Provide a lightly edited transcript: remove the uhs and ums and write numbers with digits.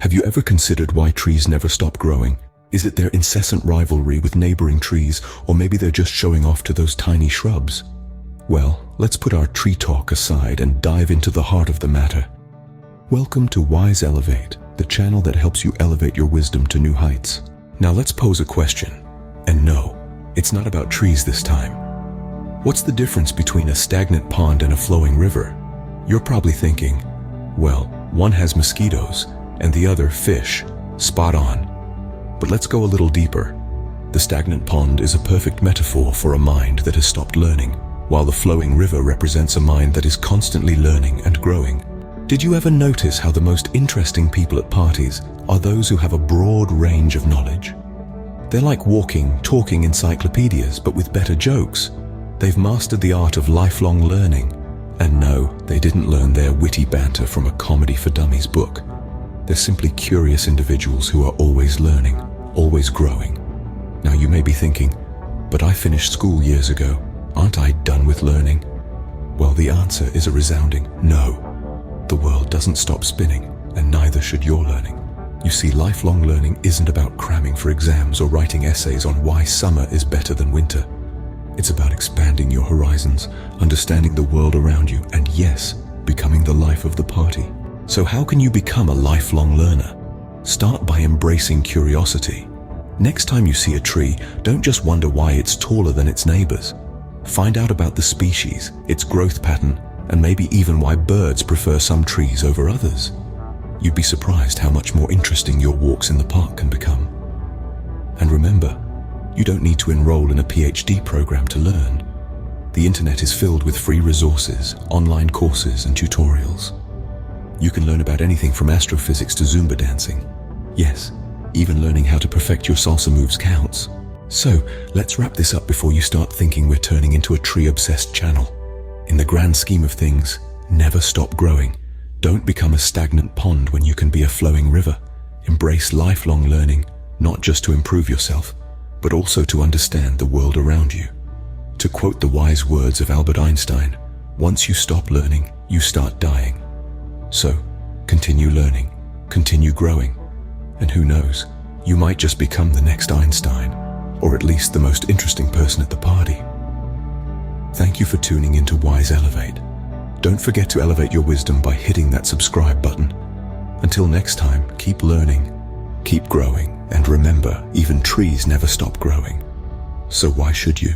Have you ever considered why trees never stop growing? Is it their incessant rivalry with neighboring trees, or maybe they're just showing off to those tiny shrubs? Well, let's put our tree talk aside and dive into the heart of the matter. Welcome to WiseElevate, the channel that helps you elevate your wisdom to new heights. Now let's pose a question. And no, it's not about trees this time. What's the difference between a stagnant pond and a flowing river? You're probably thinking, well, one has mosquitoes and the other fish. Spot on. But let's go a little deeper. The stagnant pond is a perfect metaphor for a mind that has stopped learning, while the flowing river represents a mind that is constantly learning and growing. Did you ever notice how the most interesting people at parties are those who have a broad range of knowledge? They're like walking, talking encyclopedias, but with better jokes. They've mastered the art of lifelong learning. And no, they didn't learn their witty banter from a comedy for dummies book. They're simply curious individuals who are always learning, always growing. Now you may be thinking, but I finished school years ago. Aren't I done with learning? Well, the answer is a resounding no. The world doesn't stop spinning, and neither should your learning. You see, lifelong learning isn't about cramming for exams or writing essays on why summer is better than winter. It's about expanding your horizons, understanding the world around you, and yes, becoming the life of the party. So how can you become a lifelong learner? Start by embracing curiosity. Next time you see a tree, don't just wonder why it's taller than its neighbors. Find out about the species, its growth pattern, and maybe even why birds prefer some trees over others. You'd be surprised how much more interesting your walks in the park can become. And remember, you don't need to enroll in a PhD program to learn. The internet is filled with free resources, online courses, and tutorials. You can learn about anything from astrophysics to Zumba dancing. Yes, even learning how to perfect your salsa moves counts. So, let's wrap this up before you start thinking we're turning into a tree-obsessed channel. In the grand scheme of things, never stop growing. Don't become a stagnant pond when you can be a flowing river. Embrace lifelong learning, not just to improve yourself, but also to understand the world around you. To quote the wise words of Albert Einstein, once you stop learning, you start dying. So, continue learning, continue growing, and who knows, you might just become the next Einstein, or at least the most interesting person at the party. Thank you for tuning into WiseElevate. Don't forget to elevate your wisdom by hitting that subscribe button. Until next time, keep learning, keep growing, and remember, even trees never stop growing. So why should you?